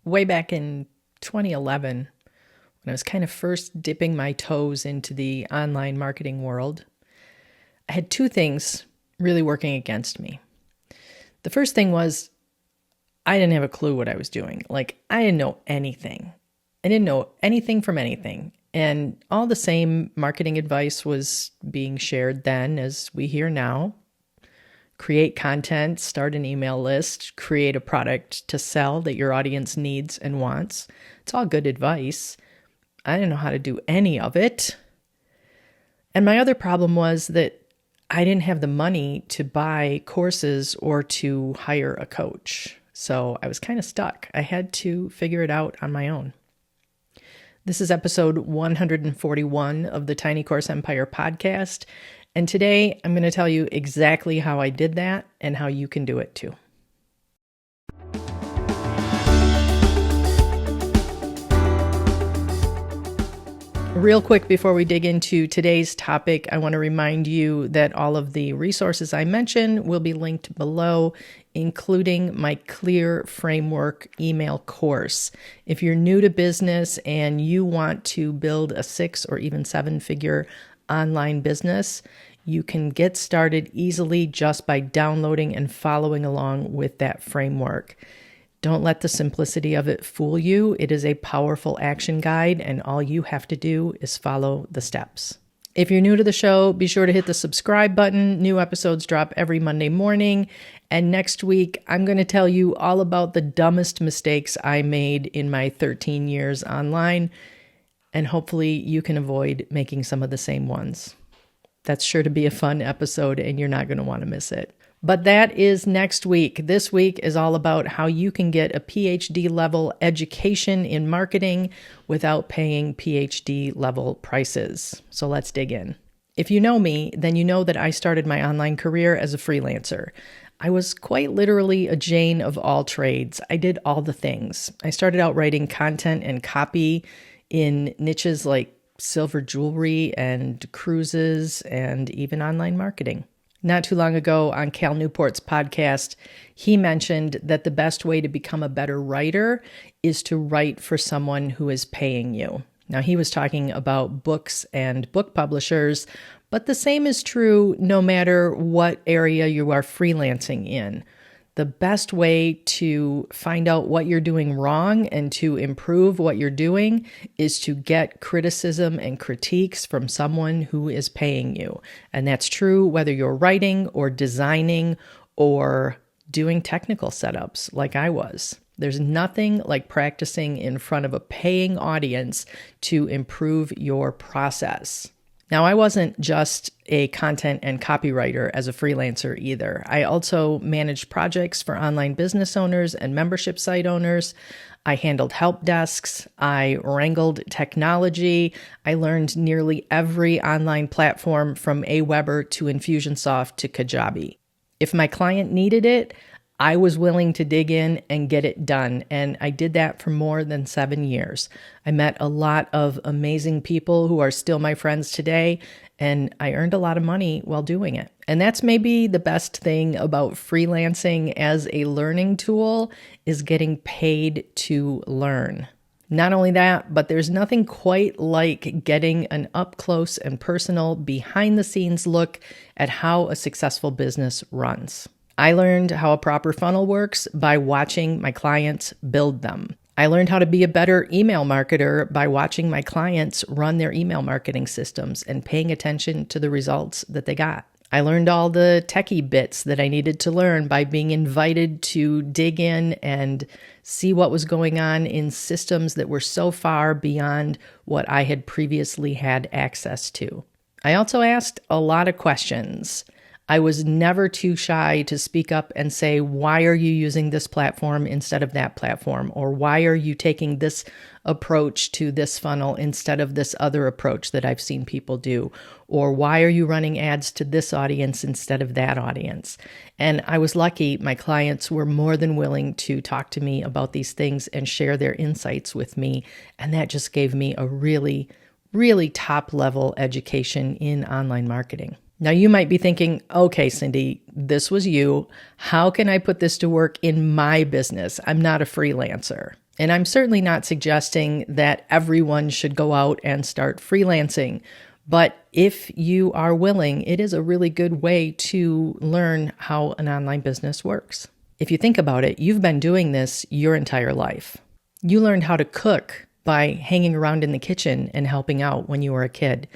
way back in 2011, when I was kind of first dipping my toes into the online marketing world, I had two things really working against me. The first thing was I didn't have a clue what I was doing. I didn't know anything. I didn't know anything from anything. And all the same marketing advice was being shared then as we hear now. Create content, start an email list, create a product to sell that your audience needs and wants. It's all good advice. I didn't know how to do any of it. And my other problem was that I didn't have the money to buy courses or to hire a coach. So I was kind of stuck. I had to figure it out on my own. This is episode 141 of the Tiny Course Empire podcast. And today I'm going to tell you exactly how I did that and how you can do it too. Real quick before we dig into today's topic, I want to remind you that all of the resources I mention will be linked below, including my Clear Framework email course. If you're new to business and you want to build a 6 or even 7-figure online business, you can get started easily just by downloading and following along with that framework. Don't let the simplicity of it fool you. It is a powerful action guide, and all you have to do is follow the steps. If you're new to the show, be sure to hit the subscribe button. New episodes drop every Monday morning. And next week, I'm going to tell you all about the dumbest mistakes I made in my 13 years online. And hopefully you can avoid making some of the same ones. That's sure to be a fun episode, and you're not going to want to miss it. But that is next week. This week is all about how you can get a PhD level education in marketing without paying PhD level prices. So let's dig in. If you know me, then you know that I started my online career as a freelancer. I was quite literally a Jane of all trades. I did all the things. I started out writing content and copy in niches like silver jewelry and cruises and even online marketing. Not too long ago on Cal Newport's podcast, he mentioned that the best way to become a better writer is to write for someone who is paying you. Now, he was talking about books and book publishers, but the same is true no matter what area you are freelancing in. The best way to find out what you're doing wrong and to improve what you're doing is to get criticism and critiques from someone who is paying you. And that's true whether you're writing or designing or doing technical setups like I was. There's nothing like practicing in front of a paying audience to improve your process. Now, I wasn't just a content and copywriter as a freelancer either. I also managed projects for online business owners and membership site owners. I handled help desks. I wrangled technology. I learned nearly every online platform from Aweber to Infusionsoft to Kajabi. If my client needed it, I was willing to dig in and get it done, and I did that for more than 7 years. I met a lot of amazing people who are still my friends today, and I earned a lot of money while doing it. And that's maybe the best thing about freelancing as a learning tool is getting paid to learn. Not only that, but there's nothing quite like getting an up-close and personal behind-the-scenes look at how a successful business runs. I learned how a proper funnel works by watching my clients build them. I learned how to be a better email marketer by watching my clients run their email marketing systems and paying attention to the results that they got. I learned all the techie bits that I needed to learn by being invited to dig in and see what was going on in systems that were so far beyond what I had previously had access to. I also asked a lot of questions. I was never too shy to speak up and say, why are you using this platform instead of that platform? Or why are you taking this approach to this funnel instead of this other approach that I've seen people do? Or why are you running ads to this audience instead of that audience? And I was lucky. My clients were more than willing to talk to me about these things and share their insights with me. And that just gave me a really, really top level education in online marketing. Now, you might be thinking, okay, Cindy, this was you. How can I put this to work in my business? I'm not a freelancer. And I'm certainly not suggesting that everyone should go out and start freelancing. But if you are willing, it is a really good way to learn how an online business works. If you think about it, you've been doing this your entire life. You learned how to cook by hanging around in the kitchen and helping out when you were a kid.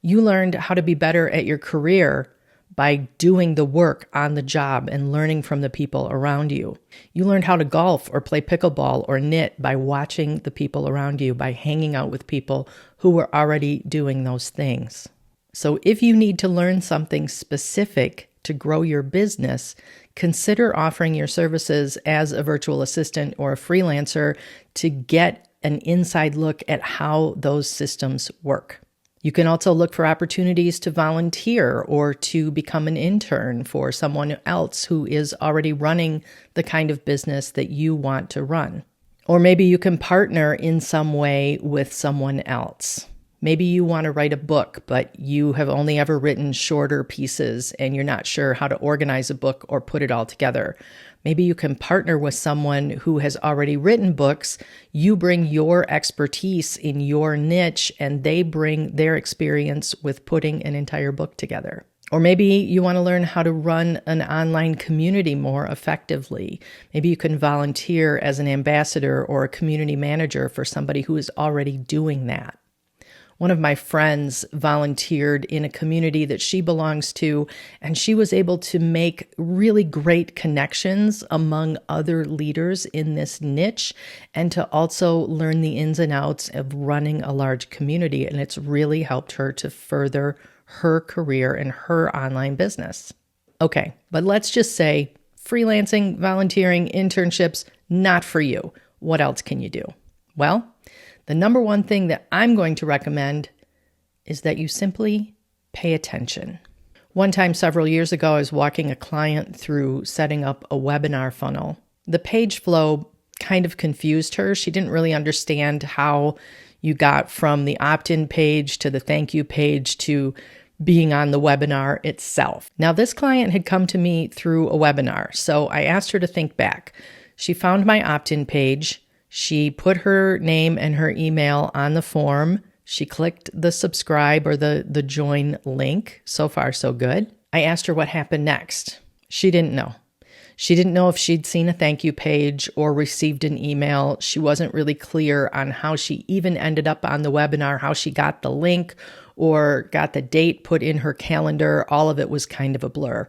You learned how to be better at your career by doing the work on the job and learning from the people around you. You learned how to golf or play pickleball or knit by watching the people around you, by hanging out with people who were already doing those things. So if you need to learn something specific to grow your business, consider offering your services as a virtual assistant or a freelancer to get an inside look at how those systems work. You can also look for opportunities to volunteer or to become an intern for someone else who is already running the kind of business that you want to run. Or maybe you can partner in some way with someone else. Maybe you want to write a book, but you have only ever written shorter pieces and you're not sure how to organize a book or put it all together. Maybe you can partner with someone who has already written books. You bring your expertise in your niche and they bring their experience with putting an entire book together. Or maybe you want to learn how to run an online community more effectively. Maybe you can volunteer as an ambassador or a community manager for somebody who is already doing that. One of my friends volunteered in a community that she belongs to, and she was able to make really great connections among other leaders in this niche and to also learn the ins and outs of running a large community. And it's really helped her to further her career and her online business. Okay, but let's just say freelancing, volunteering, internships, not for you. What else can you do? Well, the number one thing that I'm going to recommend is that you simply pay attention. One time several years ago, I was walking a client through setting up a webinar funnel. The page flow kind of confused her. She didn't really understand how you got from the opt-in page to the thank you page to being on the webinar itself. Now, this client had come to me through a webinar, so I asked her to think back. She found my opt-in page. She put her name and her email on the form. She clicked the subscribe or the join link. So far, so good. I asked her what happened next. She didn't know. She didn't know if she'd seen a thank you page or received an email. She wasn't really clear on how she even ended up on the webinar, how she got the link or got the date put in her calendar. All of it was kind of a blur.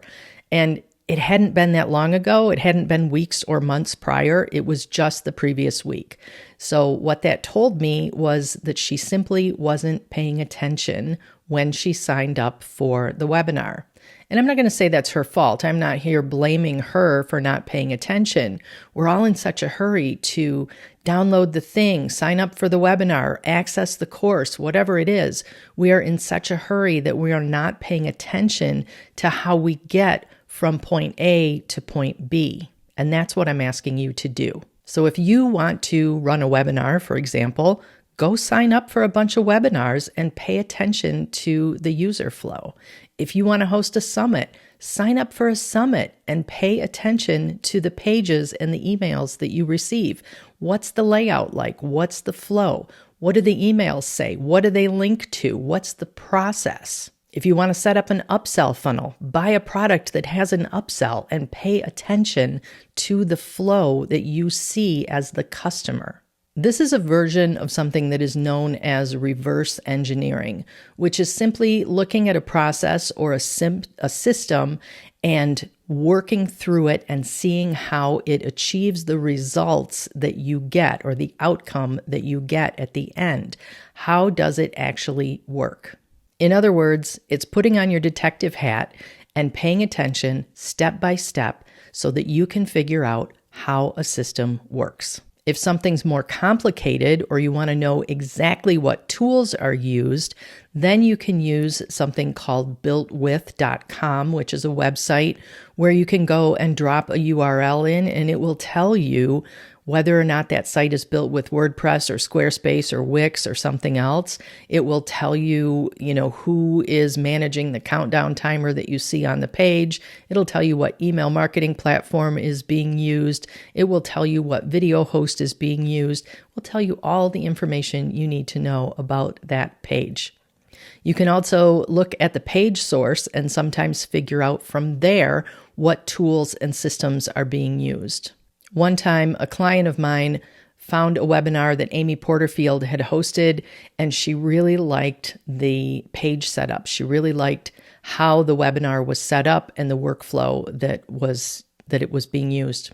And it hadn't been that long ago. It hadn't been weeks or months prior. It was just the previous week. So what that told me was that she simply wasn't paying attention when she signed up for the webinar. And I'm not going to say that's her fault. I'm not here blaming her for not paying attention. We're all in such a hurry to download the thing, sign up for the webinar, access the course, whatever it is. We are in such a hurry that we are not paying attention to how we get from point A to point B. And that's what I'm asking you to do. So if you want to run a webinar, for example, go sign up for a bunch of webinars and pay attention to the user flow. If you want to host a summit, sign up for a summit and pay attention to the pages and the emails that you receive. What's the layout like? What's the flow? What do the emails say? What do they link to? What's the process? If you want to set up an upsell funnel, buy a product that has an upsell and pay attention to the flow that you see as the customer. This is a version of something that is known as reverse engineering, which is simply looking at a process or a system and working through it and seeing how it achieves the results that you get or the outcome that you get at the end. How does it actually work? In other words, it's putting on your detective hat and paying attention step by step so that you can figure out how a system works. If something's more complicated or you want to know exactly what tools are used, then you can use something called builtwith.com, which is a website where you can go and drop a URL in and it will tell you Whether or not that site is built with WordPress or Squarespace or Wix or something else, it will tell you, who is managing the countdown timer that you see on the page. It'll tell you what email marketing platform is being used. It will tell you what video host is being used. It will tell you all the information you need to know about that page. You can also look at the page source and sometimes figure out from there what tools and systems are being used. One time, a client of mine found a webinar that Amy Porterfield had hosted, and she really liked the page setup. She really liked how the webinar was set up and the workflow that it was being used.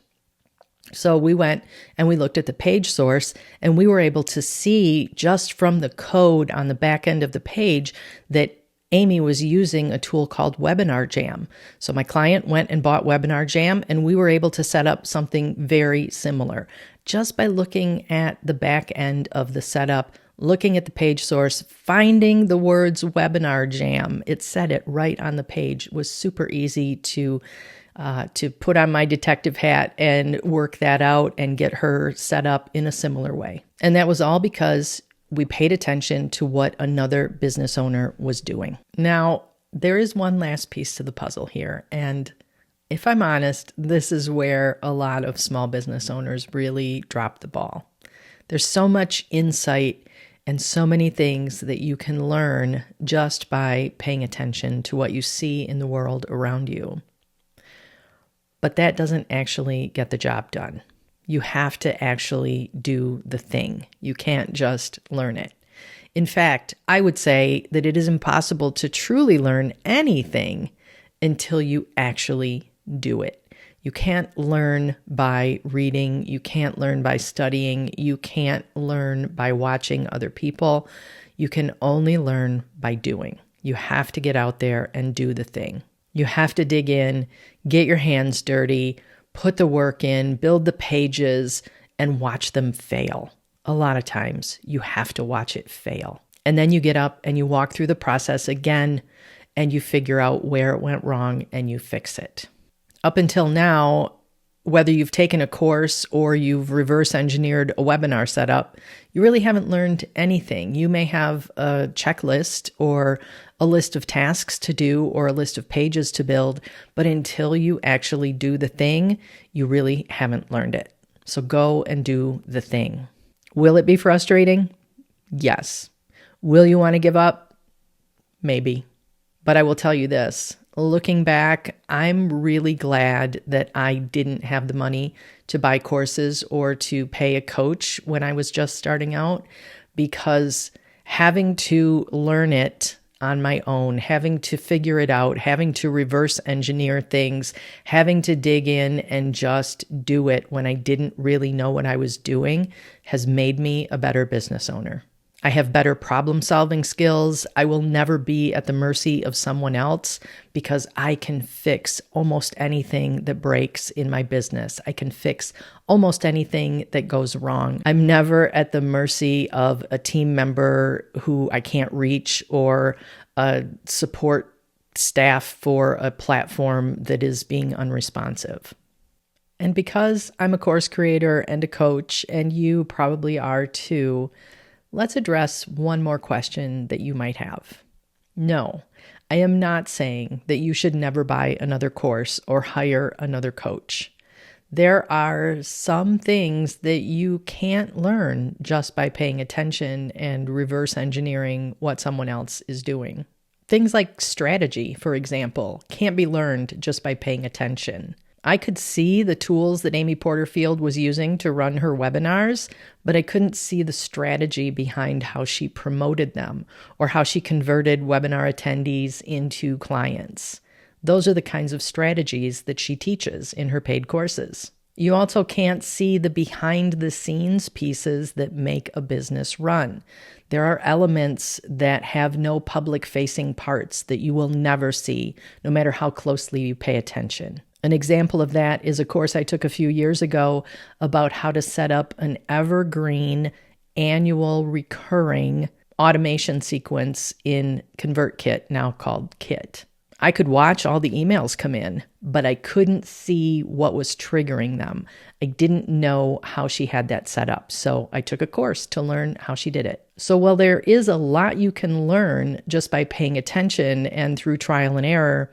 So we went and we looked at the page source, and we were able to see just from the code on the back end of the page that Amy was using a tool called Webinar Jam. So my client went and bought Webinar Jam, and we were able to set up something very similar just by looking at the back end of the setup, looking at the page source, finding the words Webinar Jam. It said it right on the page. It was super easy to put on my detective hat and work that out and get her set up in a similar way. And that was all because we paid attention to what another business owner was doing. Now, there is one last piece to the puzzle here. And if I'm honest, this is where a lot of small business owners really drop the ball. There's so much insight and so many things that you can learn just by paying attention to what you see in the world around you. But that doesn't actually get the job done. You have to actually do the thing. You can't just learn it. In fact, I would say that it is impossible to truly learn anything until you actually do it. You can't learn by reading. You can't learn by studying. You can't learn by watching other people. You can only learn by doing. You have to get out there and do the thing. You have to dig in, get your hands dirty, put the work in, build the pages, and watch them fail. A lot of times you have to watch it fail. And then you get up and you walk through the process again, and you figure out where it went wrong and you fix it. Up until now, whether you've taken a course or you've reverse engineered a webinar setup, you really haven't learned anything. You may have a checklist or a list of tasks to do or a list of pages to build, but until you actually do the thing, you really haven't learned it. So go and do the thing. Will it be frustrating? Yes. Will you want to give up? Maybe. But I will tell you this. Looking back, I'm really glad that I didn't have the money to buy courses or to pay a coach when I was just starting out, because having to learn it on my own, having to figure it out, having to reverse engineer things, having to dig in and just do it when I didn't really know what I was doing has made me a better business owner. I have better problem-solving skills. I will never be at the mercy of someone else because I can fix almost anything that breaks in my business. I can fix almost anything that goes wrong. I'm never at the mercy of a team member who I can't reach or a support staff for a platform that is being unresponsive. And because I'm a course creator and a coach, and you probably are too, let's address one more question that you might have. No, I am not saying that you should never buy another course or hire another coach. There are some things that you can't learn just by paying attention and reverse engineering what someone else is doing. Things like strategy, for example, can't be learned just by paying attention. I could see the tools that Amy Porterfield was using to run her webinars, but I couldn't see the strategy behind how she promoted them or how she converted webinar attendees into clients. Those are the kinds of strategies that she teaches in her paid courses. You also can't see the behind-the-scenes pieces that make a business run. There are elements that have no public-facing parts that you will never see, no matter how closely you pay attention. An example of that is a course I took a few years ago about how to set up an evergreen, annual, recurring automation sequence in ConvertKit, now called Kit. I could watch all the emails come in, but I couldn't see what was triggering them. I didn't know how she had that set up. So I took a course to learn how she did it. So while there is a lot you can learn just by paying attention and through trial and error,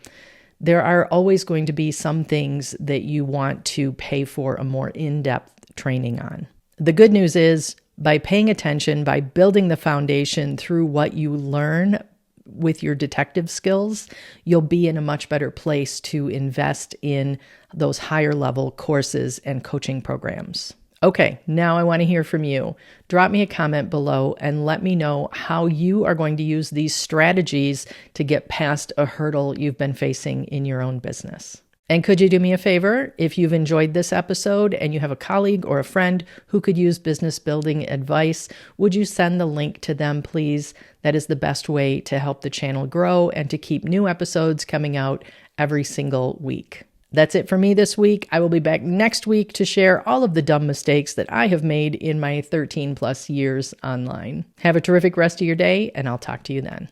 there are always going to be some things that you want to pay for a more in-depth training on. The good news is, by paying attention, by building the foundation through what you learn with your detective skills, you'll be in a much better place to invest in those higher level courses and coaching programs. Okay, now I want to hear from you. Drop me a comment below and let me know how you are going to use these strategies to get past a hurdle you've been facing in your own business. And could you do me a favor? If you've enjoyed this episode and you have a colleague or a friend who could use business building advice, would you send the link to them, please? That is the best way to help the channel grow and to keep new episodes coming out every single week. That's it for me this week. I will be back next week to share all of the dumb mistakes that I have made in my 13 plus years online. Have a terrific rest of your day, and I'll talk to you then.